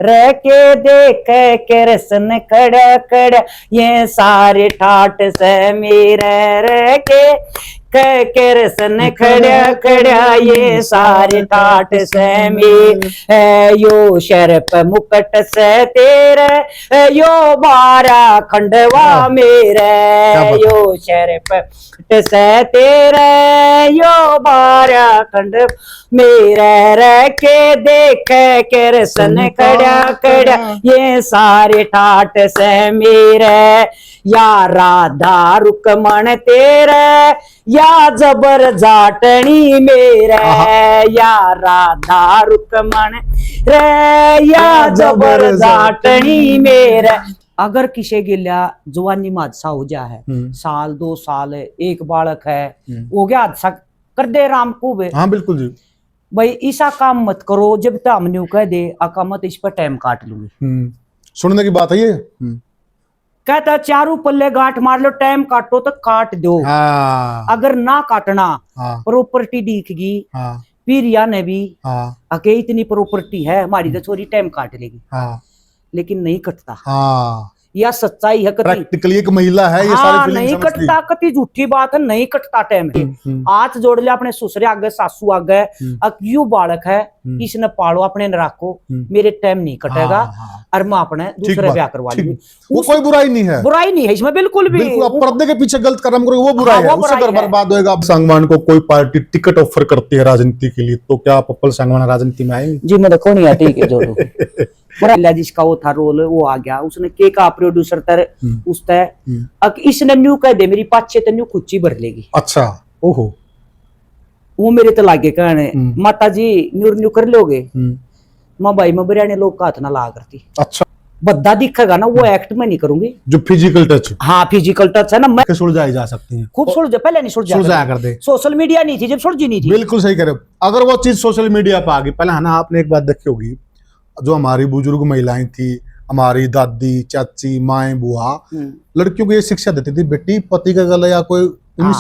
रह के देख के रसन खड़ा खड़ा ये सारे ठाट से मेरे रह के रसन खड़ा खड़ा ये सारे ठाट से मेरे यो शर्प मुकट से तेरे यो बारह खंडवा मेरे यो शर्प से तेरे यो बारह खंड मेरे रह के देख के रसन खड़ा खड़ा ये सारे ठाट से मेरे या राधा रुकमण तेरे या जबर जाटनी मेरे या राधा रुकमण रे या जबर जाटनी मेरे। अगर किसी गिल्या जवानी में हादसा हो जा है, साल 2 साल एक बालक है, हो गया हादसा कर दे राम को बे। हाँ बिल्कुल जी भाई ऐसा काम मत करो जब तक हम न्यू कह दे आका मत इस पर टाइम काट लूंगी। सुनने की बात है ये। कहता चारों पल्ले गांठ मार लो टाइम काटो तो काट दो। अगर ना काटना प्रॉपर्टी दिखेगी फिर या ने भी अके इतनी प्रॉपर्टी है हमारी तो छोरी टाइम काट लेगी, लेकिन नहीं कटता। या सच्चाई है प्रैक्टिकली एक महिला है ये सारी नहीं कटता, कति झूठी बात है, नहीं कटता टाइम। हाथ जोड़ लिया अपने ससुरे आगे सासू आगे यू बालक है इसने पालो अपने न राखो मेरे टाइम नहीं कटेगा और मैं अपने दूसरे ब्याह करवा लूंगी। वो कोई बुराई नहीं है, बुराई नहीं है इसमें बिल्कुल भी। पर्दे के पीछे गलत कर्म करोगे वो बुराई है, उससे घर बर्बाद होएगा। सांगवान को कोई पार्टी टिकट ऑफर करती है राजनीति के लिए तो क्या पप्पल सांगवान राजनीति में आएंगे? जी मैं देखो नहीं है, ठीक है जो जिसका वो था रोल वो आ गया, उसने के का प्रोड्यूसर तर उस तय इसने न्यू कह दे मेरी पाछे तो न्यू खुच्ची भर लेगी। अच्छा ओहो वो मेरे तो लागे कहने माता जी न्यू कर लोगे माँ भाई मैं बिरयानी लोग का हाथ ना ला करती। अच्छा बद्दा दिखेगा ना वो एक्ट में नहीं करूंगी, जो फिजिकल टच। हाँ फिजिकल टच है ना, मैं सुलझाई जा सकती है, खूब सुलझ पहले नहीं सुलझाया कर दे। सोशल मीडिया नहीं थी जब सुलझी नहीं थी। बिल्कुल सही कह रहे हो। अगर वो चीज सोशल मीडिया पे आ गई पहले है ना, आपने एक बात देखी होगी जो हमारी बुजुर्ग महिलाएं थी, हमारी दादी चाची माए बुआ लड़कियों को ये शिक्षा देती थी बेटी पति का गला या कोई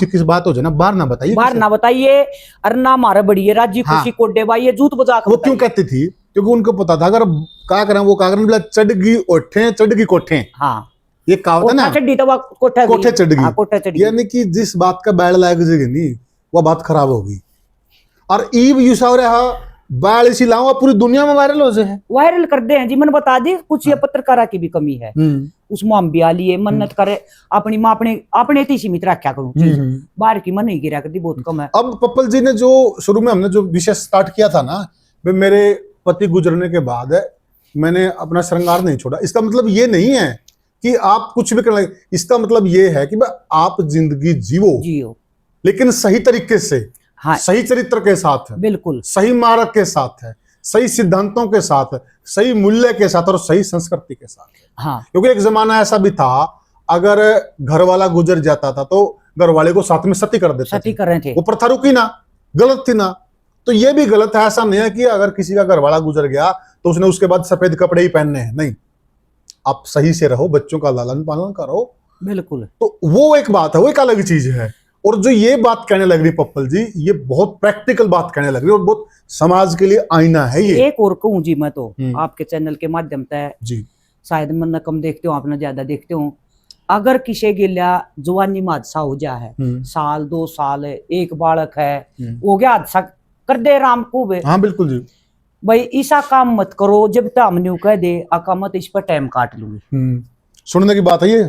किस बात हो जाए ना बाहर ना बताइए, बाहर ना बताइए और ना मारे बढ़िए राजी खुशी कोडे भाई ये जूत बजा वो क्यों कहती थी? क्योंकि उनको पता था अगर क्या करें वो क्या करें चढ़गी ओठे चढ़गी कोठे। हाँ ये कहावत है ना, चढ़ी तो कोठे चढ़गी, कोठे चढ़गी यानी कि जिस बात का बैल लाग जाएगी वो बात खराब होगी। और ईब यूसावरे बाल इसी लाऊं पूरी दुनिया में वायरल हो जाए, वायरल कर दे हैं जी। मैंने बता दी कुछ ये पत्रकारा की भी कमी है, उसमें हम भी आलिए मन्नत करे अपनी माँ अपने ही सीमित रखा करूँ, बाहर की मन नहीं गिरा करती बहुत कम है। अब पप्पल जी ने जो शुरू में हमने जो विषय स्टार्ट किया था ना, मेरे पति गुजरने के बाद मैंने अपना श्रृंगार नहीं छोड़ा, इसका मतलब ये नहीं है कि आप कुछ भी करना, इसका मतलब ये है कि आप जिंदगी जियो लेकिन सही तरीके से, हाँ, सही चरित्र के साथ है, बिल्कुल सही मार्ग के साथ है, सही सिद्धांतों के साथ है, सही मूल्य के साथ और सही संस्कृति के साथ है। हाँ। क्योंकि एक जमाना ऐसा भी था अगर घर वाला गुजर जाता था तो घर वाले को साथ में सती कर देते सती कर रहे थे, वो प्रथा रुकी ना, गलत थी ना। तो ये भी गलत है, ऐसा नहीं है कि अगर किसी का घर वाला गुजर गया तो उसने उसके बाद सफेद कपड़े ही पहनने हैं, नहीं, आप सही से रहो, बच्चों का लालन पालन करो, बिल्कुल। तो वो एक बात है, वो एक अलग चीज है। और जो ये बात कहने लग रही पप्पल जी, ये बहुत प्रैक्टिकल बात कहने लग रही है और बहुत समाज के लिए आईना है ये। एक और कहूँ जी मैं तो आपके चैनल के माध्यम से जी, शायद मैं कम देखते हो आपने ज्यादा देखते हो, अगर किसी गिल्या जवानी में हादसा हो जा है, साल 2 साल एक बालक है, हो गया हादसा कर दे राम को बे। हाँ बिल्कुल जी। भाई ऐसा काम मत करो जब तक हम न्यू कह दे आका मत इस पर टाइम काट लूंगी। सुनने की बात है ये।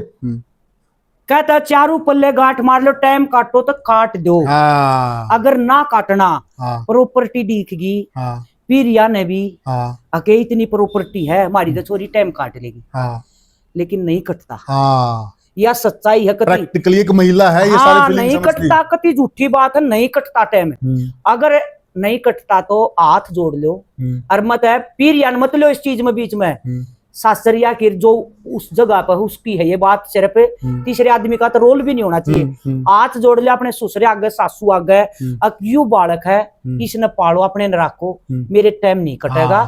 कहता चारों पल्ले गांठ मार लो टाइम काटो तो काट दो। अगर ना काटना प्रॉपर्टी दिखेगी फिर या ने भी अके इतनी प्रॉपर्टी है हमारी तो छोरी टाइम काट लेगी, लेकिन नहीं कटता। या सच्चाई है प्रैक्टिकली एक महिला है ये सारी नहीं कटता, कति झूठी बात है, नहीं कटता टाइम। अगर नहीं कटता तो हाथ जोड़ लो और मत है फिर या मत लो इस चीज में बीच में शास्त्रिया की जो उस जगह पर उसकी है ये बात, सिर्फ तीसरे आदमी का तो रोल भी नहीं होना चाहिए। हाथ जोड़ लिया अपने ससुरे आगे सासू आगे यू बालक है इसने पालो अपने न रखो, मेरे टाइम नहीं कटेगा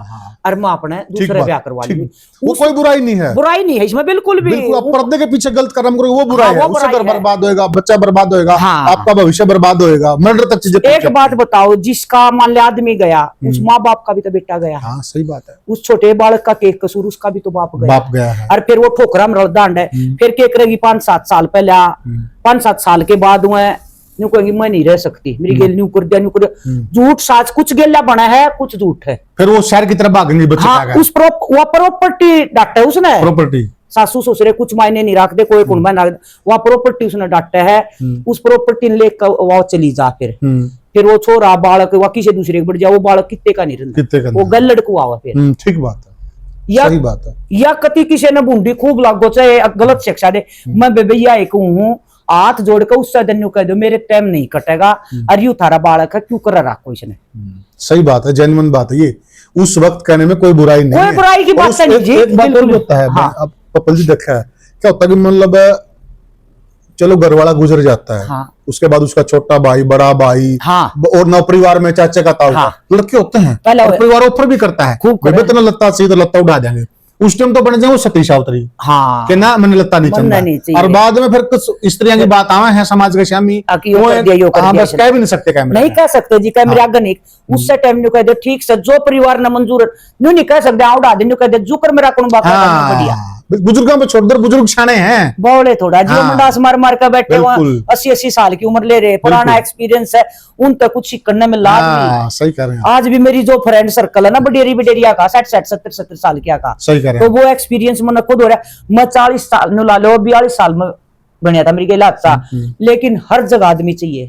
और मैं अपने दूसरे ब्याह करवा लूंगी। वो कोई बुराई नहीं है, बुराई नहीं है इसमें बिल्कुल भी। बिल्कुल आप पर्दे के पीछे गलत कर्म करोगे वो बुराई हाँ, है, वो उससे बुराई घर है। बर्बाद होएगा, बच्चा बर्बाद होएगा, आपका भविष्य बर्बाद होएगा, मर्डर तक चीजें एक बात बताओ, जिसका मान लिया आदमी गया, उस माँ बाप का भी तो बेटा गया। हाँ सही बात है, उस छोटे बालक का केक कसूर, उसका भी तो बाप गया है। और फिर वो ठोकरा में दांड है, फिर केक रहेगी 5-7 साल पहले, 5-7 साल के बाद मैं न्यू कहेंगी मैं नहीं रह सकती, मेरी गेल न्यू कर दिया। झूठ साच कुछ गेला बना है, कुछ झूठ है। फिर वो शहर की तरफ भागेंगे बच्चे। हाँ, उस प्रॉपर्टी डाटा है उसने, प्रॉपर्टी सासू ससुरे कुछ मायने नहीं रखते, कोई कुंबा ना, वहाँ प्रॉपर्टी उसने डाटा है, उस प्रॉपर्टी लेकर वो चली जा। फिर वो छोरा बालक वह किसी दूसरे के बढ़ जाए, वो बालक कितने का नहीं रहता, वो गल लड़को आवा। फिर ठीक बात है, सही बात है। या कति किसी ने बूंदी खूब लागो चाहे गलत शिक्षा दे, मैं बेबैया एक हूँ, हाथ जोड़कर उससे दिन कह दो मेरे टाइम नहीं कटेगा, अरे यू थारा बालक है क्यों कर रखो इसने। सही बात है, जेन्युइन बात है ये, उस वक्त कहने में कोई बुराई नहीं है, कोई बुराई की बात नहीं जी। एक बात और होता है, अब पप्पल जी देखा है क्या होता है कि मतलब चलो घर वाला गुजर जाता है, हाँ। उसके बाद उसका छोटा भाई, बड़ा भाई, हाँ। और नौ परिवार में चाचे का ताऊ, हाँ। लड़के होते हैं, परिवार ऑफर भी करता है, तो लत्ता सी तो लत्ता उड़ा देंगे, उस टाइम तो बन जाए वो सतीश अवतरी, हाँ। कि ना मैंने लत्ता नहीं चलना, और बाद में फिर कुछ स्त्रियां की बात आवे हैं समाज के शामी, बस कह भी नहीं सकते, कैमरे नहीं कह सकते जी, कैमरे आगे नहीं, उससे टाइम नहीं कह दे ठीक से, जो परिवार न मंजूर नहीं कह सकते, उड़ा दे कह दे जुकर मेरा कौन बात बढ़िया। बुजुर्गों पे छोड़ दे, बुजुर्ग छाने हैं बोले थोड़ा जी, मंडास मार मार कर बैठे, 80-80 साल की उम्र ले रहे, पुराना एक्सपीरियंस है, उन तक कुछ सीखने में लाभ नहीं। सही कह रहे हैं। आज भी मेरी जो फ्रेंड सर्कल है ना, बडेरिया का 60-70 साल क्या का, सही कह रहे हैं, तो वो एक्सपीरियंस मैंने खुद हो रहा है। मैं 40 साल ला लो, 42 साल में बनया था मेरी गेला हादसा, लेकिन हर जगह आदमी चाहिए,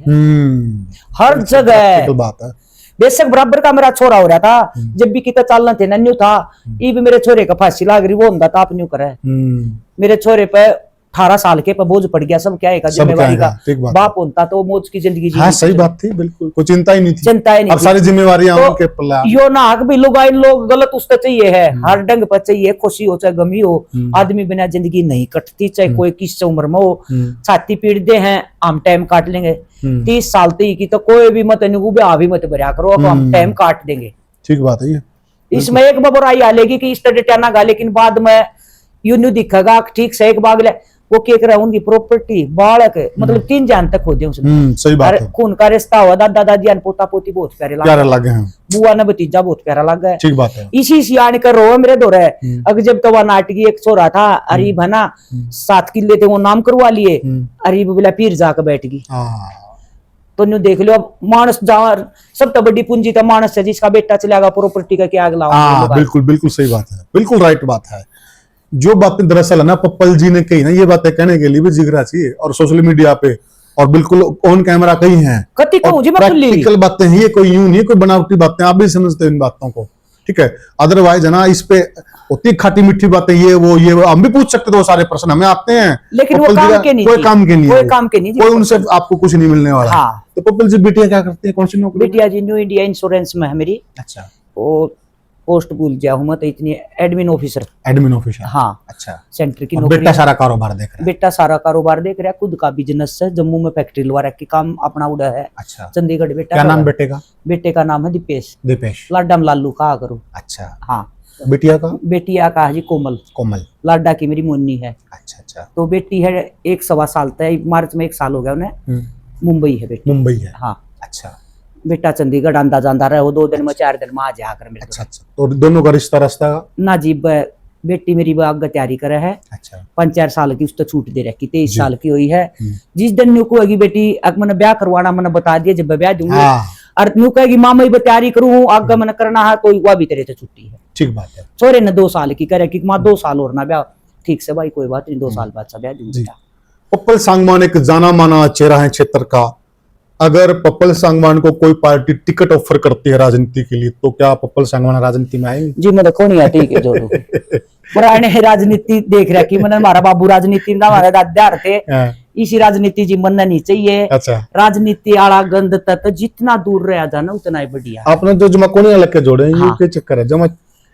हर जगह बात है। बेशक बराबर का मेरा छोरा हो रहा था, जब भी कितना चालना थे नन्यू था, ये भी मेरे छोरे का फांसी लाग रही, वो होता था आप न्यू करे, मेरे छोरे पे 18 साल के पे बोझ पड़ गया, सब क्या है जिम्मेवारी का, बाप होता तो मौज की जिंदगी जी। हाँ सही बात थी, बिल्कुल कोई चिंता ही नहीं थी, चिंता ही नहीं, अब सारी जिम्मेवारियां उनके पल्ला। यो नाक भी लुगाई लोग गलत उससे चाहिए है, हर ढंग पर चाहिए, खुशी हो चाहे गमी हो, आदमी बिना जिंदगी नहीं कटती, चाहे कोई किस उम्र में हो, छाती पीट दे हैं हम टाइम काट लेंगे, 30 साल की तो कोई भी मत भी मत भरा करो, अब हम टाइम काट देंगे। ठीक बात है ये, इसमें एक बुराई आ लेगी कि इस तरह टाना गा, लेकिन बाद में यू नहीं दिखेगा ठीक से, एक बाग वो क्या कर उनकी प्रॉपर्टी बालक मतलब 3 जान तक हो दे उसने। सही बात है, खून का रिश्ता हुआ, दादा दादी पोता पोती बहुत प्यारे लगे हैं, बुआ ने भतीजा बहुत प्यारा लगा है। ठीक बात है, इसी सियान कर रो मेरे दो रहे, अगर जब तो वह नाटकी एक छोरा था अरीब है ना, 7 किले थे वो नाम करवा लिए, अरीब बोला पीर जाकर बैठ गई, तो न्यू देख लो मानस जहाँ सब तो बड़ी पूंजी था मानस है, जिसका बेटा चलेगा प्रॉपर्टी का क्या अगला। बिल्कुल बिल्कुल सही बात है, बिल्कुल राइट बात है। जो बातें दरअसल है ना पप्पल जी ने कही ना, ये बातें कहने के लिए भी जिगरा चाहिए, और सोशल मीडिया पे और बिल्कुल ऑन कैमरा कही हैं, प्रैक्टिकल बातें हैं ये, कोई यूं नहीं कोई बनावटी बातें, आप भी समझते हो इन बातों को, ठीक है। अदरवाइज है ना इस पे होती खट्टी मीठी बातें, ये वो हम भी पूछ सकते थे, वो सारे प्रश्न हमें आते हैं, लेकिन वो काम के नहीं, कोई काम के नहीं, कोई उनसे आपको कुछ नहीं मिलने वाला। हाँ। तो पप्पल जी बिटिया क्या करती है, कौन सी नौकरी? बिटिया जी न्यू इंडिया इंश्योरेंस में है मेरी। अच्छा, वो पोस्ट भूल गया हूँ मैं तो, इतनी एडमिन ऑफिसर। हाँ, अच्छा, सेंटर की नौकरी। बेटा सारा कारोबार देख रहा है? बेटा सारा कारोबार देख रहा है, खुद का बिजनेस है, जम्मू में फैक्ट्री लगा रखी, काम अपना उड़ा है। अच्छा, चंडीगढ़। बेटा क्या नाम बेटे का? बेटे का नाम है दीपेश। दीपेश, लाडा में लालू कहा करो। अच्छा, हाँ। बेटिया का? बेटिया का है जी कोमल। कोमल। लाडा की मेरी मुन्नी है। अच्छा अच्छा। तो बेटी है 1-1.25 साल तक, मार्च में 1 साल हो गया उन्हें। मुंबई है बेटी। मुंबई है? हाँ। अच्छा। बेटा चंडीगढ़ आंदा जाता रहे, वो 2 दिन में 4 दिन में आ जाकर मेरे। अच्छा अच्छा। तो दोनों का रिश्ता रास्ता ना जी, बेटी मेरी आगे तैयारी करे है। अच्छा। 5-4 साल की उसको छूट दे रखी, 23 साल की हुई है। जिस दिन न्यू को होगी बेटी, मैंने ब्याह करवाना मैंने बता दिया, जब ब्याह दूंगी और न्यू कहेगी माँ मैं तैयारी करूँ आगे मैंने करना है, कोई हुआ भी तेरे से छुट्टी है। ठीक बात है। छोरे ने 2 साल की करे कि माँ 2 साल और ना ब्याह, ठीक से भाई कोई बात नहीं, 2 साल बाद ब्याह दूंगी। पप्पल सांगवान एक जाना माना चेहरा है क्षेत्र का। अगर पप्पल सांगवान को कोई पार्टी टिकट ऑफर करती है राजनीति के लिए, तो क्या पप्पल सांगवान राजनीति में आएंगे? जी मैं देखो नहीं है, ठीक है जोड़ो पुराने राजनीति देख रहा कि मैंने हमारा बाबू राजनीति में, हमारे दादा थे इसी राजनीति जी मनना नहीं चाहिए। अच्छा। राजनीति आला गंद तक जितना दूर रहा जाना उतना ही बढ़िया। आपने जो जमा कोनी अलग के जोड़े ये क्या चक्कर है? जमा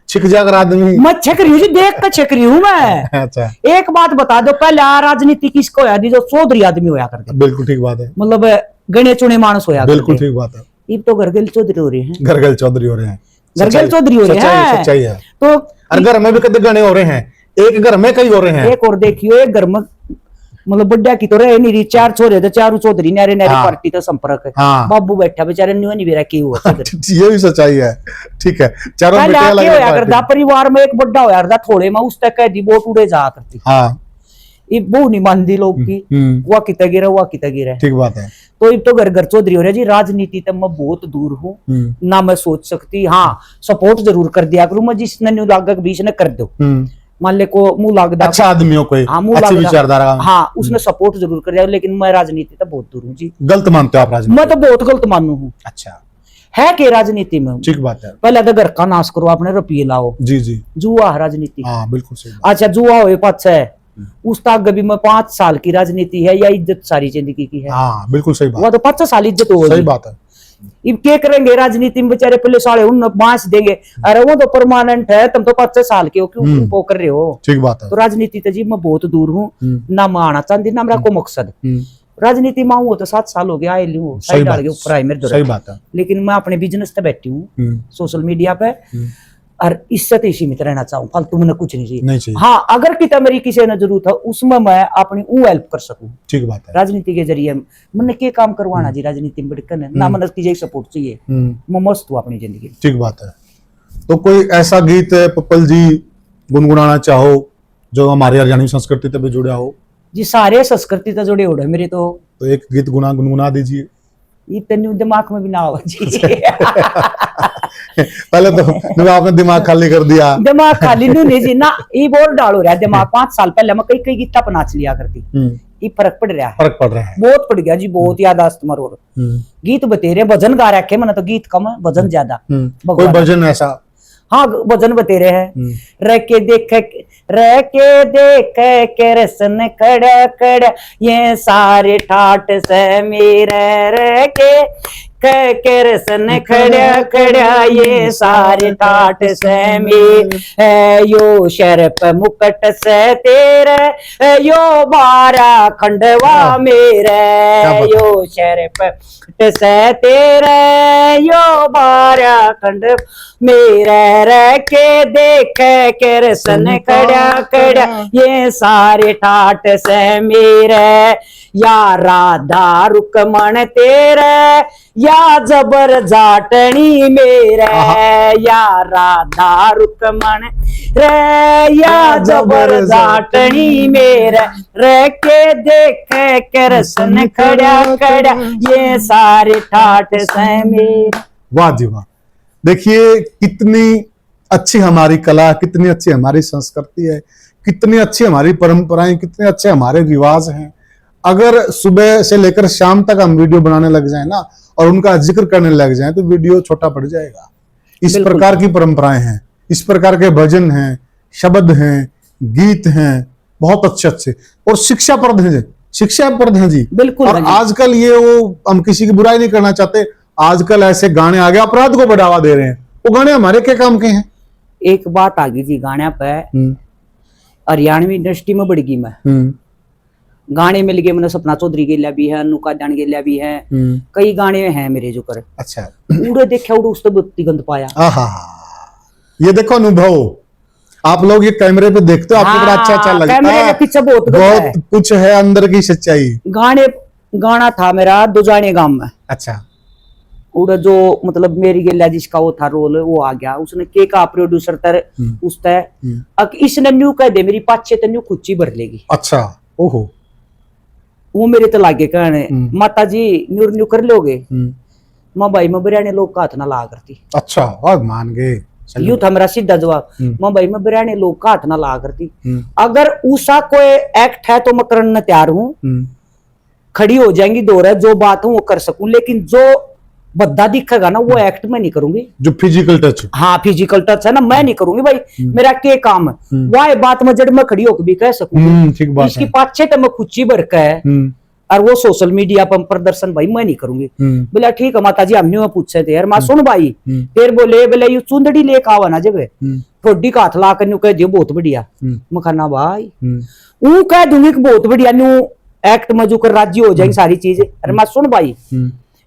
छिक जाकर आदमी मैं छिक रही हूँ जी, देख कर छिक रही हूँ मैं। अच्छा। एक बात बता दो, पहले राजनीति किसको होया जो चौधरी आदमी होया करते। बिल्कुल ठीक बात है, मतलब गणे चुने मानस होया, बिल्कुल ठीक बात है। ये तो घरगेल चौधरी हो रहे हैं, घरगेल चौधरी हो रहे हैं, घरगेल चौधरी हो रहे हैं, सच्चाई है। तो और घर में भी कदे गाने हो रहे हैं, एक घर में कई हो रहे हैं। एक और देखियो, एक घर में मतलब बड्डा की तो रहे नहीं रही, 4 छोरे थे, 4 चौधरी नारे नारे हाँ। पार्टी तो संपर्क है। हाँ। बाबू बैठा बेचारे न्यू नहीं बेरा की हुआ ये भी सच्चाई है, ठीक है। चारों पहले बेटे आके अलग होया अलग करता, परिवार में एक बड्डा होया करता, थोड़े में उस तक कह दी बोट उड़े जा करती। हाँ, ये वो नहीं मानती लोग की, हुआ कितना गिरा, हुआ कितना गिरा। ठीक बात है। तो ये तो घर घर चौधरी हो रहा जी। राजनीति तक मैं बहुत दूर हूँ, ना मैं सोच सकती। हाँ, सपोर्ट जरूर कर दिया करूँ मैं, जिसने न्यू लागक बीच ने कर दो, मान ले को मुंह लागदा अच्छा आदमियों को, हाँ, मुंह अच्छी लागदा, विचारधारा, हाँ, उसने सपोर्ट जरूर कर दिया, लेकिन मैं राजनीति तक बहुत दूर हूँ जी। गलत मानते हो आप राजनीति? मैं तो बहुत गलत मानू हूँ। अच्छा, है कि राजनीति में ठीक बात है। पहले तो घर का नाश करो, आपने रुपये लाओ, जी जी, जुआ है राजनीति। हाँ बिल्कुल सही बात। अच्छा, जुआ हो पाछा है, उस तक भी में 5 साल की राजनीति है या इज्जत सारी जिंदगी की है? हाँ बिल्कुल सही बात, वो तो 5 साल इज्जत हो, सही बात है। अब क्या करेंगे राजनीति में बेचारे, पहले साले उन बांस देंगे, अरे वो तो परमानेंट है, तुम तो 5 साल के हो, क्यों वो कर रहे हो? ठीक बात है। तो राजनीति तो जी मैं बहुत दूर हूँ, ना मैं आना चाहती, ना मेरा को मकसद। राजनीति में आऊँ तो 7 साल हो गया, आए लूँ साइड डाल के ऊपर आए मेरे, सही बात है। लेकिन मैं अपने बिजनेस पे बैठी हूँ, सोशल मीडिया पे, और इससे तो सीमित रहना चाहूँ, फालतू में कुछ नहीं चाहिए। हाँ, अगर कितना मेरी किसी ने जरूरत है, उसमें मैं अपनी हेल्प कर सकूँ, ठीक बात है। राजनीति के जरिए मैंने क्या काम करवाना जी, राजनीति में बढ़कर ना मैंने की सपोर्ट चाहिए, मैं मस्त हूँ अपनी जिंदगी। ठीक बात है। तो कोई ऐसा गीत पप्पल जी गुनगुनाना चाहो जो हमारी हरियाणवी संस्कृति से भी जुड़ा हो? जी सारे संस्कृति से जुड़े हो मेरे, तो एक गीत गुनगुना दीजिए। इतने दिमाग में भी ना हो जी। पहले तो आपने दिमाग खाली कर दिया। दिमाग खाली नहीं जी ना, ये बोल डालो रहा दिमाग। 5 साल पहले मैं कई गीत पर नाच लिया करती, ये फर्क पड़ रहा है, फर्क पड़ रहा है, बहुत पड़ गया जी, बहुत यादाश्त मरोड़। गीत बतेरे, भजन गा रखे मैंने तो, गीत कम है भजन ज्यादा। कोई भजन ऐसा? हाँ, भजन बतेरे हैं। रह के देख के रसन खड़ा खड़ा, ये सारे ठाट से मेरे रह के रसन खड़ा खड़ा, ये सारे ठाट से मेरे, यो शरप मुकट से तेरे, यो 12 खंडवा मेरे, यो शरप मुकट से तेरे, यो 12 खंड मेरे, रह के देख के रसन खड़ा खड़ा, ये सारे ठाट से मेरे, या राधा रुकमण तेरे, या जबर जाटनी मेरे, या राधा रुकमण रे, या जबर जाटनी मेरे, रह के देख के रसन खड़ा खड़ा, ये सारे ठाट से मेरे। वाह जी वाह। देखिए कितनी अच्छी हमारी कला, कितनी अच्छी हमारी संस्कृति है, कितनी अच्छी हमारी परंपराएं, कितने अच्छे हमारे रिवाज हैं। अगर सुबह से लेकर शाम तक हम वीडियो बनाने लग जाए ना, और उनका जिक्र करने लग जाए, तो वीडियो छोटा पड़ जाएगा। इस प्रकार की परंपराएं हैं, इस प्रकार के भजन हैं, शब्द हैं, गीत हैं, बहुत अच्छे अच्छे, और शिक्षाप्रद हैं जी, बिल्कुल। और आजकल ये वो, हम किसी की बुराई नहीं करना चाहते, आजकल ऐसे गाने आ गए अपराध को बढ़ावा दे रहे हैं। वो गाने हमारे क्या काम के हैं? एक बात आ गई जी गाने पे, हरियाणवी इंडस्ट्री में बढ़ गई मैं, गाने मिल गए, मैंने सपना चौधरी के लिए भी है, अनु कादयान के लिए भी है, कई गाने हैं मेरे जो कर। अच्छा, उड़े देखा उड़े उस व्यक्ति गंध पाया। ये देखो अनुभव, आप लोग ये कैमरे पे देखते हो, आपको बड़ा अच्छा अच्छा लगता है, कैमरे के पीछे बहुत कुछ है अंदर की सच्चाई। गाना था मेरा दुजाने गांव में। अच्छा, उड़ा जो मतलब मेरी गेला जिसका वो था रोल, वो आ गया, उसने के का प्रोड्यूसर तर उस तय इसने न्यू कह दे मेरी पाछे तो न्यू कुछ ही भर लेगी। अच्छा, ओहो, वो मेरे तो लागे कहने माता जी न्यू कर लोगे, माँ भाई मैं बिरयानी लोग का हाथ ना ला करती। अच्छा, और मान गए, यू था मेरा सीधा जवाब, माँ भाई मैं बिरयानी लोग का हाथ ना ला करती। अगर उसा कोई एक्ट है तो मैं करने तैयार हूँ, खड़ी हो जाएंगी दो रह, जो बात हूँ वो कर सकूं, लेकिन जो बद्दा दिखेगा ना वो एक्ट में नहीं करूंगी। जो फिजिकल टच, हाँ फिजिकल टच है ना, मैं नहीं करूंगी भाई, मेरा क्या काम है, वह बात में जड़ में खड़ी होकर भी कह सकूं, इसकी पाछे तो मैं खुची भर का है, और वो सोशल मीडिया पर प्रदर्शन भाई मैं नहीं करूंगी। बोला ठीक है माता जी, हमने पूछे थे यार, माँ सुन भाई, फिर बोले यू चुंदड़ी लेके आवा ना जब थोड़ी का हाथ ला कर कह दियो बहुत बढ़िया, मैं कहना भाई वो कह दूंगी बहुत बढ़िया, न्यू एक्ट में जो कर राज्य हो जाएगी सारी चीजें। अरे माँ सुन भाई,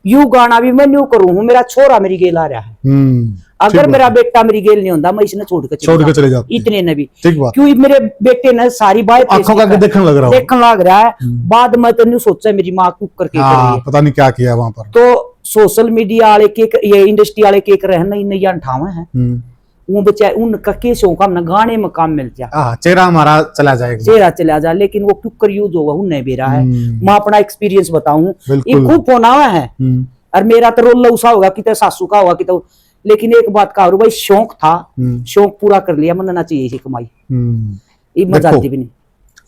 यू गाना भी मैं न्यू करूं हूं, मेरा छोरा मेरी गेल आ रहा है, अगर मेरा बेटा मेरी गेल नहीं होता मैं इसने छोड़ के चले जाता इतने ने भी, ठीक बात। क्यों मेरे बेटे ने सारी बात आंखों का देखने लग रहा है। बाद में तो नहीं सोचा मेरी माँ कुक करके पता नहीं क्या किया वहां पर। तो सोशल मीडिया वाले के ये इंडस्ट्री वाले के रहना ही नहीं अंठावे हैं, वो बेचारे उनका कैसे काम ना गाने में काम मिल जाए, चेहरा हमारा चला जाएगा, चेहरा चला जाए, लेकिन वो कुकर यूज होगा उन्हें भी रहा है। मैं अपना एक्सपीरियंस बताऊं, ये खूब फोन आवा है और मेरा तो रोल लौसा होगा कि सासू का होगा कि, लेकिन एक बात कहा भाई शौक था, शौक पूरा कर लिया, मनना चाहिए इसी कमाई, ये मजा आती भी नहीं।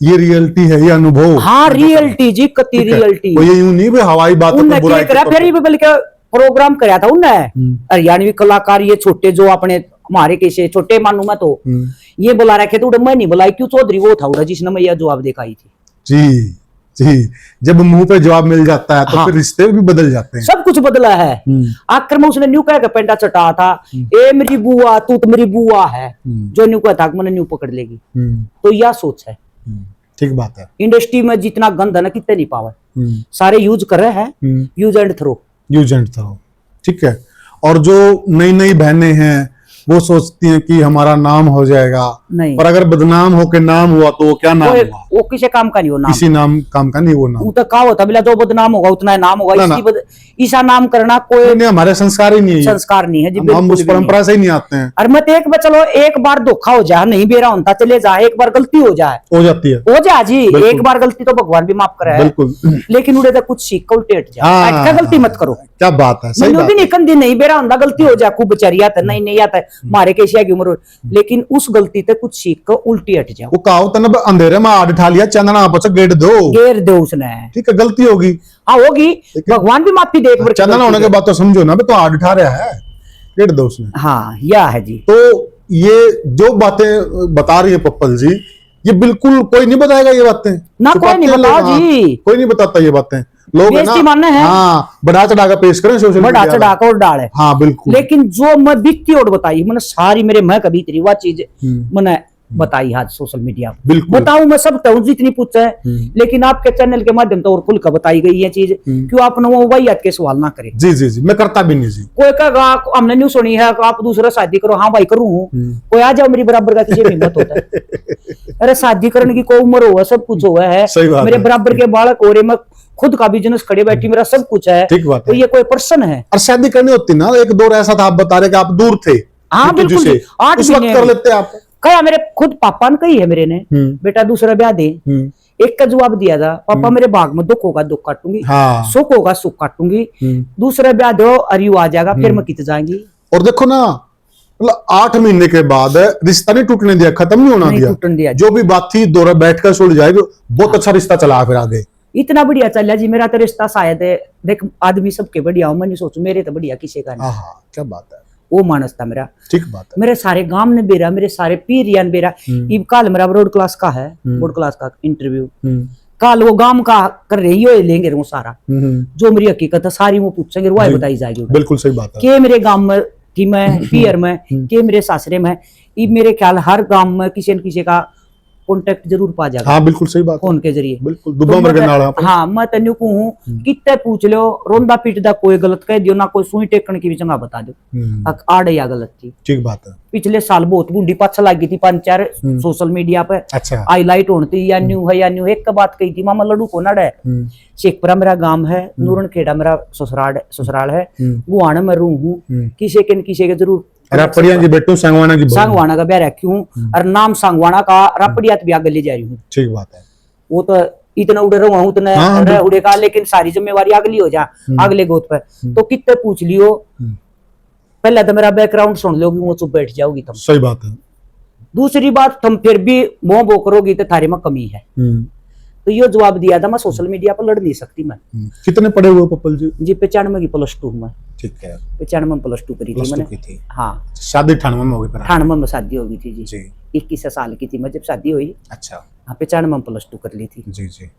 ये रियलिटी है, ये अनुभव। हाँ रियलिटी जी, कति रियलिटी। ये यूं नहीं भी हवाई बात पे बुराई फिर भी बल्कि प्रोग्राम कराया था उन्हें, हरियाणवी कलाकार ये छोटे जो अपने हमारे कैसे छोटे मानू मैं तो ये बुला रखे थे, मैं नहीं बुलाई क्यों, चौधरी वो था जिसने मैं यह जवाब दिखाई थी। जी जी, जब मुंह पे जवाब मिल जाता है तो फिर रिश्ते भी बदल जाते हैं, सब कुछ बदला है। आखिर में उसने न्यू कह के पेंटा चटा था, ए मेरी बुआ तू तो मेरी बुआ है, जो न्यू कहता मैंने न्यू पकड़ लेगी, तो यह सोच है। ठीक बात है। इंडस्ट्री में जितना गंद है ना कितने नहीं पावर, सारे यूज कर रहे हैं, use and throw, use and throw, ठीक है। और जो नई नई बहनें हैं वो सोचती हैं कि हमारा नाम हो जाएगा, नहीं। पर अगर बदनाम होके नाम हुआ तो क्या नाम हुआ, वो किसी काम का नहीं हो, नाम किसी नाम काम का नहीं वो नाम, तो कहा होता बिला जो बदनाम होगा उतना नाम होगा, ईसा नाम करना कोई नहीं, हमारे संस्कार ही नहीं है, संस्कार नहीं है जी, हम उस परंपरा से ही नहीं आते हैं। अरे मत एक बार चलो, एक बार धोखा हो जाए, नहीं बेरा होता चले जाए, एक बार गलती हो जाए, हो जाती है, हो जाए जी, एक बार गलती तो भगवान भी माफ करे, बिल्कुल, लेकिन उड़े कुछ सीख कर उल्टेट जाए, गलती मत करो, क्या बात है, सही बात है। कंदी नहीं बेरा होता, गलती हो जाए, खूब बेचारी आता नहीं नहीं आता मारे कैसे की उम्र, लेकिन उस गलती से कुछ सीख कर उल्टी हट जाओ। वो कहो तो ना अंधेरे में आड़ उठा लिया, चंदना आपस गेट दो उसने, ठीक है, गलती होगी, हाँ होगी, भगवान भी माफी दे, चंदना होने के बाद तो समझो ना तो आड़ उठा रहा है, गेट दो उसने, हाँ यह है जी। तो ये जो बातें बता रही है पप्पल जी, ये बिल्कुल कोई नहीं बताएगा ये बातें ना, कोई नहीं बताओ जी, कोई नहीं बताता ये बातें, लोग मानना है, हाँ बढ़ा चढ़ा कर पेश करें, सोशल बढ़ा चढ़ा कर और डाले, हाँ बिल्कुल। लेकिन जो मैं बीतती और बताई मैंने सारी मेरे मैं कभी तेरी वह चीज मैंने बताई आज सोशल मीडिया पर, बताऊं मैं सब कहूँ जितनी पूछे, लेकिन आपके चैनल के माध्यम तो और खुल कर बताई गई है चीज, क्यों आप वो वही के सवाल ना करें। जी जी जी, मैं करता भी नहीं जी। कोई कहेगा हमने न्यूज सुनी है आप दूसरा शादी करो, हाँ भाई करूँ हूँ, कोई आ जाओ मेरी बराबर का किसी हिम्मत होता है, अरे शादी करने की कोई उम्र हुआ, सब कुछ हुआ है, मेरे बराबर के बालक हो रहे, मैं खुद का बिजनेस खड़े बैठी, मेरा सब कुछ है, तो ये कोई पर्सन है। और शादी करनी होती ना, एक दौर ऐसा था, आप बता रहे कि आप दूर थे, हाँ बिल्कुल, 8 महीने कर लेते आप, कहा मेरे खुद पापा ने कही है मेरे ने, बेटा दूसरा ब्याह दे, एक का जवाब दिया था, पापा मेरे भाग में दुख होगा दुख काटूंगी, सुख होगा सुख काटूंगी, दूसरा ब्याह दो अरियू आ जाएगा, फिर मैं कित जाएंगी। और देखो ना, मतलब 8 महीने के बाद रिश्ता नहीं टूटने दिया, खत्म नहीं होना दिया, जो भी बात थी दौरा बैठकर सुलझ जाएगी, बहुत अच्छा रिश्ता चला फिर आगे, इतना बढ़िया चल जी। मेरा तो रिश्ता शायद देख आदमी सबके बढ़िया हो, मैं नहीं सोचू मेरे तो बढ़िया किसी का नहीं, क्या बात है, वो मानस था मेरा, ठीक बात है। मेरे सारे गांव ने बेरा, मेरे सारे पीरियन बेरा, इब काल मेरा रोड क्लास का है, बोर्ड क्लास का इंटरव्यू, काल वो गांव का कर रही हो लेंगे वो सारा, जो मेरी हकीकत है सारी वो पूछेंगे, वो बताई जाएगी, बिल्कुल सही बात है। के मेरे गांव में कि मैं पियर में, के मेरे सासरे में, इब मेरे ख्याल हर गांव में किसी न किसी का कॉन्टेक्ट जरूर पा जाएगा, हाँ बिल्कुल सही बात, फोन के जरिए, बिल्कुल दुबा मर के नाला, हाँ मैं तेन कहूँ कितने पूछ लो, रोंदा पीटदा कोई गलत कह दियो ना, कोई सुई टेकन की भी जगह बता दो, आड़ या गलत थी, ठीक बात है। पिछले साल बहुत बूंदी पाछा लगी थी 5-4 सोशल मीडिया पे, अच्छा हाईलाइट होती या न्यू है या न्यू, एक बात कही थी, मामा लड्डू को नड़ है, शेखपुरा मेरा गांव है, नूरन खेड़ा मेरा ससुराल है, गुआना में रू हूँ, किसी के किसी के जरूर रापड़िया जी बेटू सांगवाना का ब्याह रखी हूँ, और नाम सांगवाना का रापड़िया ब्याह गली जा रही हूँ, ठीक बात है। वो तो इतना उड़े रहा हूँ उतने उड़े का, लेकिन सारी जिम्मेवारी अगली हो जा अगले गोद पे, तो कितने पूछ लियो, पहले तो मेरा बैकग्राउंड सुन लोगी, वो चुप बैठ जाओगी तुम, सही बात है। दूसरी बात तुम फिर भी मोह बो करोगी तो थारे में कमी है, तो ये जवाब दिया था, मैं सोशल मीडिया पर लड़ नहीं सकती मैं। कितने पढ़े हुए पप्पल जी? जी 95 की +2 में, ठीक है, 95 में +2 करी थी मैंने, हाँ शादी 98 में होगी, 98 में शादी हो गई थी जी, 21 साल की थी मैं जब शादी हुई, अच्छा हाँ 95 में +2 कर ली थी जी जी।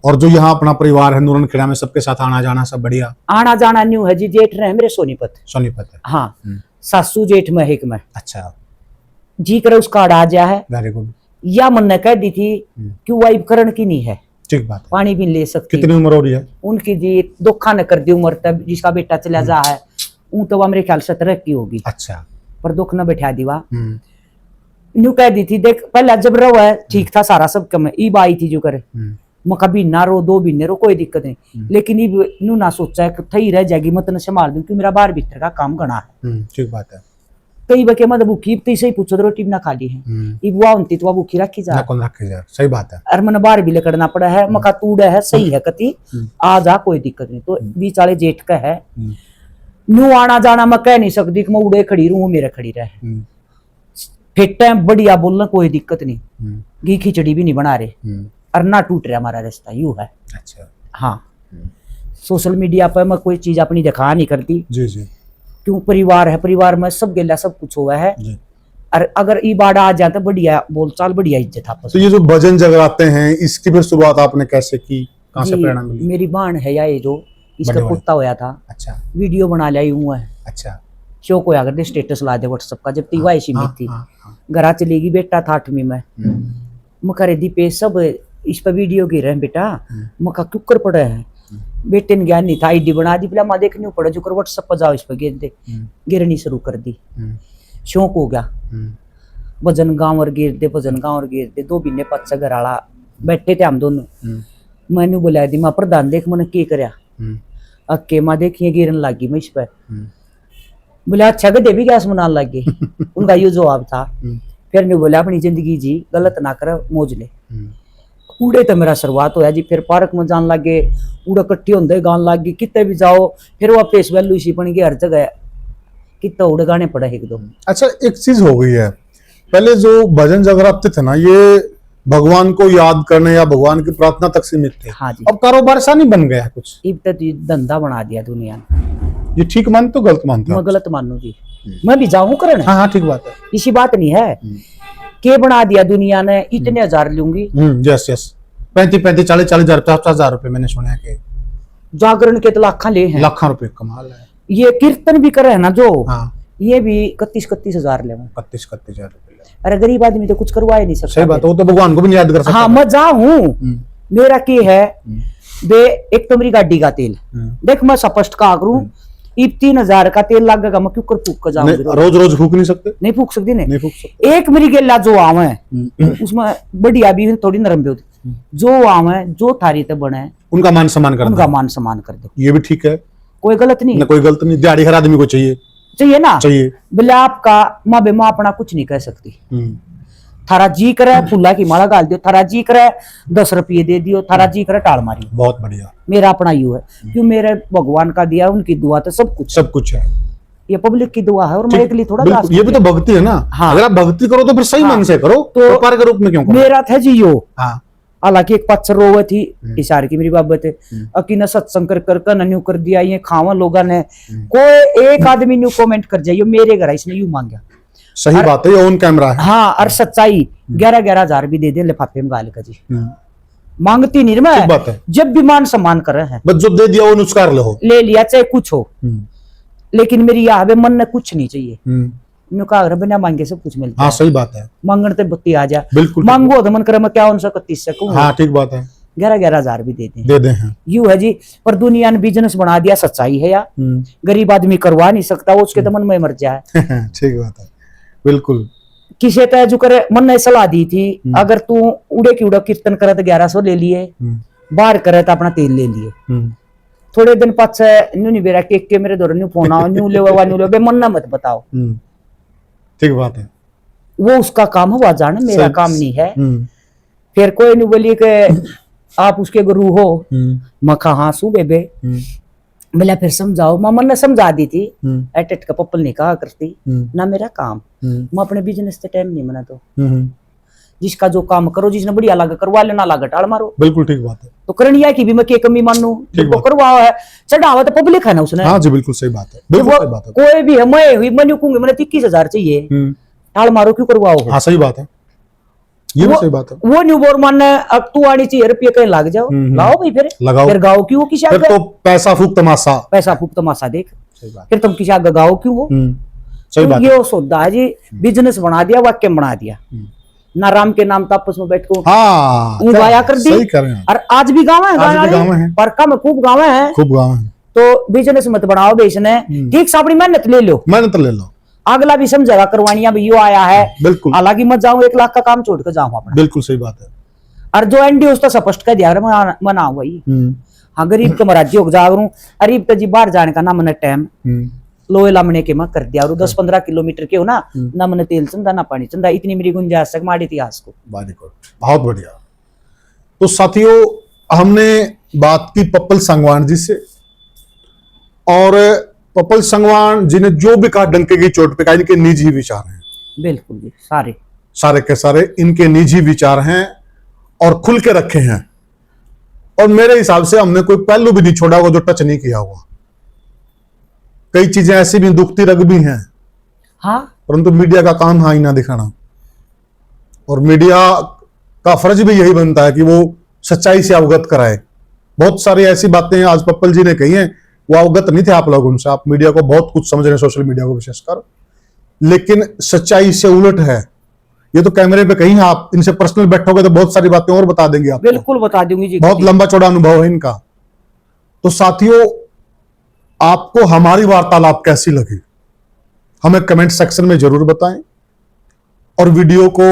और जो यहाँ अपना परिवार है नूरन खेड़ा में, सबके साथ आना जाना सब बढ़िया? आना जाना न्यू है जी, जेठ रहे मेरे सोनीपत है, हाँ सासू जेठ में एक में, अच्छा जी करे उसका आ जा है, वेरी गुड। या मन ने कह दी थी कि वाइफ करण की नहीं है, ठीक बात है। पानी भी ले सकती। कितनी उम्र हो रही है उनकी जी दुखा न कर दी उम्र, तब जिसका बेटा चला जा है वो तो मेरे ख्याल 17 की होगी। अच्छा। पर दुख न बैठा दीवा न्यू कह दी थी देख पहले जब रहो है ठीक था सारा सब कम ईब आई थी जो करे मैं कभी ना रो 2 महीने रो कोई दिक्कत नहीं, लेकिन ईब नू ना सोचा है थई रह जाएगी मत न संभाल दूं क्योंकि मेरा बाहर भीतर का काम घना है। ठीक बात है। कई बके मत भूखी तो सही पूछो तो रोटी ना खाली है ईब वो उनती तो भूखी रखी जा कौन रखे जा, सही बात है। और मन बाहर भी लेकड़ना पड़ा है मका तूड़ा है सही है कति आ जा कोई दिक्कत नहीं। तो बीच वाले जेठ का है नू आना जाना मैं कह नहीं सकती कि मैं उड़े खड़ी रहूं मेरे खड़ी रहे फिट है बढ़िया बोलना कोई दिक्कत नहीं, घी खिचड़ी भी नहीं बना रहे और ना टूट रहा हमारा रास्ता यू है। अच्छा। हाँ सोशल मीडिया पर मैं कोई चीज अपनी दिखा नहीं करती जी जी। क्यों परिवार है, परिवार में सब गेला सब कुछ हुआ है जी। और अगर ई बाड़ा आ जाता बढ़िया बोलचाल बढ़िया इज्जत आपस। तो ये जो भजन जगराते हैं इसकी फिर शुरुआत आपने कैसे की, कहाँ से जी, प्रेरणा मिली? मेरी बहन है या ये जो इसका बड़े कुत्ता होया था। अच्छा। वीडियो बना लिया यूं है। अच्छा। शौक होया कर दे स्टेटस ला दे व्हाट्सएप का जब तीवा ऐसी में थी घरा चलेगी बेटा था 8वीं में मकरे दी पे सब इस पर वीडियो गिर रहे बेटा मका क्यों कर पड़े हैं बेटे ने ज्ञान नहीं था आईडी बना दी पहले माँ देखने पड़ा जो कर व्हाट्सएप पर जाओ इस पर गिर दे गिरनी शुरू कर दी। शौक हो गया भजन गाँव और गिर दे भजन गाँव और गिर दे 2 महीने 5 घर आला बैठे थे हम दोनों मैंने बुलाया दी माँ प्रधान देख मैंने की करया अक्के माँ देखिए गिरन लगी मैं इस पर बोला अच्छा गड्ढे भी गैस मनाने लग गए उनका ये जवाब था। फिर ने बोला अपनी जिंदगी जी गलत ना कर मौज ले उड़े तो मेरा शुरुआत होया जी फिर पार्क में जान लग गए उड़ा कट्ठी होंगे गान लग गई कितने भी जाओ फिर वो फेस वैल्यू इसी बन गई हर जगह कितना उड़े गाने पड़े 1-2। अच्छा एक चीज हो गई है पहले जो भजन जगराते थे ना ये भगवान को याद करने या भगवान की प्रार्थना तक सीमित थे। हाँ जी। अब कारोबार सा नहीं बन गया कुछ इब तक धंधा बना दिया दुनिया ने। ये ठीक मानते हो गलत मानते हो? मैं गलत मानू जी मैं भी जाऊं करने। हाँ हाँ ठीक बात है। इसी बात नहीं है के बना दिया दुनिया ने इतने हजार लूंगी यस यस 35 40 हजार 50 हजार रुपए मैंने सुना है कि जागरण के तो लाखा ले हैं लाखों रुपए कमाल है। ये कीर्तन भी करे है ना जो हाँ ये भी 31 हजार ले 31 हजार रुपए। अरे गरीब आदमी तो कुछ करवा ही नहीं सकता। सही बात है वो तो भगवान को भी नहीं याद कर सकता। हाँ मैं जाऊं मेरा की है बे एक तो मेरी गाड़ी का तेल देख मैं स्पष्ट कहा करूं इब 3000 का तेल लगेगा मैं क्यों कर फूक कर जाऊंगी रोज रोज फूक नहीं सकते नहीं फूक सकती नहीं फूक सकते। एक मेरी गेला जो आव है उसमें बढ़िया भी थोड़ी नरम भी होती जो आव है जो थारी ते बने उनका मान सम्मान कर उनका मान सम्मान कर दो ये भी ठीक है कोई गलत नहीं ना कोई गलत नहीं दिहाड़ी हर आदमी को चाहिए चाहिए ना चाहिए बोले आपका माँ बे माँ अपना कुछ नहीं कह सकती थारा जी करे फूला की माला गाल दियो थारा जी करे 10 रुपये दे दियो थारा जी करे टाल मारी बहुत बढ़िया मेरा अपना यू है क्यों मेरे भगवान का दिया उनकी दुआ तो सब कुछ है ये पब्लिक की दुआ है और मेरे के लिए थोड़ा ये भी तो भक्ति है ना। हाँ। अगर आप भक्ति करो तो फिर सही मन से करो तो व्यापार के रूप में क्यों करो? मेरा था जी यो हाँ हालांकि एक पत्थर रोवे थी इशारे की मेरी बाबत है अकी न सत्संग कर नन्यू कर दिया ये खावा लोगा ने कोई एक आदमी न्यू कमेंट कर जाइयो मेरे घर इसने यू मांगा सही बात है ये ऑन कैमरा है। हाँ और सच्चाई 11-11 हजार भी दे दे लिफाफे में गाल का जी मांगती नहीं मैं बात है जब भी मान सम्मान कर रहे हैं बस जो दे दिया वो नुस्कार लो ले लिया चाहे कुछ हो लेकिन मेरी यहाँ मन ने कुछ नहीं चाहिए बिना मांगे सब कुछ मिलता हाँ सही बात है मांगण ते बत्ती आ जा बिल्कुल मांगो तो मन करे मैं क्या 31 से कहूँ हाँ ठीक बात है 11-11 हजार भी दे दे हैं यू है जी पर दुनिया ने बिजनेस बना दिया सच्चाई है या गरीब आदमी करवा नहीं सकता वो उसके तो मन में मर जाए। ठीक बात है बिल्कुल किसे तो जो करे मन ने सलाह दी थी अगर तू उड़े की उड़ा कीर्तन करे तो 1100 ले लिए बाहर करे तो अपना तेल ले लिए थोड़े दिन पाछे न्यू नहीं बेरा केक के मेरे दौर न्यू फोन आओ न्यू ले बे मन ना मत बताओ ठीक बात है वो उसका काम हुआ जाने मेरा काम नहीं है। फिर कोई नहीं बोलिए कि आप उसके गुरु हो मखा हाँ सू बेबे बोला फिर समझाओ मामा ने समझा दी थी एटेट का पप्पल नहीं कहा करती ना मेरा काम मैं अपने बिजनेस से टाइम नहीं मना तो जिसका जो काम करो जिसने बढ़िया लगा करवा लेना लगा टाल मारो बिल्कुल ठीक बात है तो करनिया की भी मैं के कमी मानू जिसको करवाओ है चढ़ावा तो पब्लिक है ना उसने। हाँ जी बिल्कुल सही बात है बिल्कुल सही बात है कोई भी है मैं हुई मैं कहूंगी मैंने 21,000 चाहिए टाल मारो क्यों करवाओ। हाँ सही बात है ये भी सही बात है वो न्यू बोर मान अब तू आनी चाहिए रुपये कहीं लग जाओ लाओ भाई फिर लगाओ फिर गाओ क्यों किसी फिर तो पैसा फूक तमाशा देख फिर तुम किसी आगे गाओ क्यों वो सही बात ये सौदा है जी बिजनेस बना दिया वाक्य बना दिया ना राम के नाम तापस में बैठ को हाँ गाया कर दी। सही कर रहे हैं। और आज भी गाँव है, आज भी गाँव है। पर कम खूब गाँव है, खूब गाँव है। तो बिजनेस मत बढ़ाओ बेचने, ठीक से अपनी मेहनत ले लो, मेहनत ले लो, अगला भी समझेगा करवानिया भी यो आया है। बिल्कुल हालांकि मत जाऊं 1 लाख का काम छोड़ कर जाऊं अपना, बिल्कुल सही बात है। और जो एनडी उसका स्पष्ट कह दिया मना वही। हाँ गरीब के मराजी हो जागरू, गरीब के जी बाहर जाने का ना मन टाइम लोहे लामने के मैं कर दिया, और 10-15 किलोमीटर के हो ना, ना मन तेल चंदा ना पानी चंदा, इतनी मेरी गुंजाइश है हमारे इतिहास को। वेरी गुड, बहुत बढ़िया। तो साथियों हमने बात की पप्पल संगवान जी से, और पप्पल संगवान जी ने जो भी कहा डंके की चोट पे कहा, इनके निजी विचार हैं। बिल्कुल जी, सारे के सारे इनके निजी विचार हैं और खुल के रखे हैं, और मेरे हिसाब से हमने कोई पहलू भी नहीं छोड़ा होगा जो टच नहीं किया हुआ। कई चीजें ऐसी भी दुखती रग भी हैं, हाँ, परंतु मीडिया का काम है आईना दिखाना, और मीडिया का फर्ज भी यही बनता है कि वो सच्चाई से अवगत कराए। बहुत सारी ऐसी बातें आज पप्पल जी ने कही हैं, वो अवगत नहीं थे आप लोग उनसे। आप मीडिया को बहुत कुछ समझ रहे हैं, सोशल मीडिया को विशेषकर, लेकिन सच्चाई से उलट है। ये तो कैमरे पे कहीं, आप इनसे पर्सनल बैठोगे तो बहुत सारी बातें और बता देंगे आपको। बिल्कुल बता दूंगी जी, बहुत लंबा चौड़ा अनुभव है इनका। तो साथियों आपको हमारी वार्तालाप कैसी लगी हमें कमेंट सेक्शन में जरूर बताएं, और वीडियो को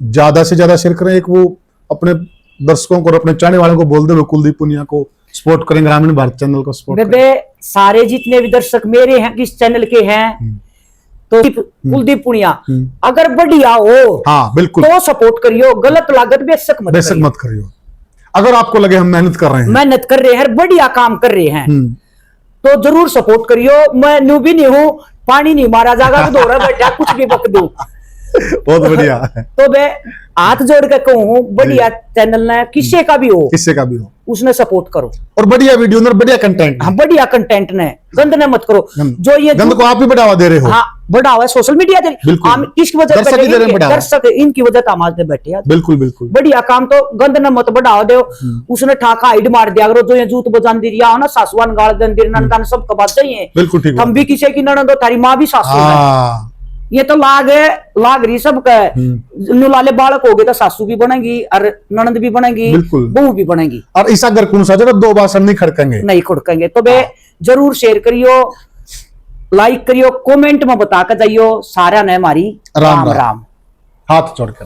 ज्यादा से ज्यादा शेयर करें। एक वो अपने दर्शकों को और अपने चाहने वालों को बोल दे, वो कुलदीप पुनिया को सपोर्ट करें, ग्रामीण भारत चैनल को सपोर्ट करें। सारे जितने भी दर्शक मेरे हैं किस चैनल के हैं, तो कुलदीप पुनिया अगर बढ़िया हो, हाँ बिल्कुल, तो सपोर्ट करियो, गलत लागत बेशक मत करियो। अगर आपको लगे हम मेहनत कर रहे हैं, बढ़िया काम कर रहे हैं, तो जरूर सपोर्ट करियो। मैं न्यू भी नहीं हूँ, पानी नहीं मारा जाएगा तो दोहरा बैठा कुछ भी बक दूं। बहुत बढ़िया। तो मैं हाथ जोड़ के कहूँ, बढ़िया चैनल ने किसी का भी हो उसने सपोर्ट करो, और बढ़िया वीडियो और बढ़िया कंटेंट। हाँ, बढ़िया कंटेंट ने, गंद ने मत करो। जो ये गंद को आप भी बढ़ावा दे रहे हो। हाँ, बढ़ावा है सोशल मीडिया दे, किसकी वजह से दर्शक, इनकी वजह से हम बैठे हैं। बिल्कुल बिल्कुल, बढ़िया काम तो गंद ने मत बढ़ावा दो। उसने ठाका हाइड मार दिया करो, जो ये जूत बजान दी रिया हो ना, सासुआन गाल दंदिर नंदन सब कबाद चाहिए। बिल्कुल ठीक, हम भी किसी की ननद हो, तारी माँ भी सासू है, ये तो लाग रही सब का। नुलाले बालक हो गए तो सासू भी बनेगी, और ननद भी बनेगी, बहू भी बनेगी, और ऐसा अगर कौन सा दो बार नहीं खड़केंगे। तो बे जरूर शेयर करियो, लाइक करियो, कमेंट में बता कर जाइयो। सारा ने हमारी राम राम, हाथ जोड़ कर।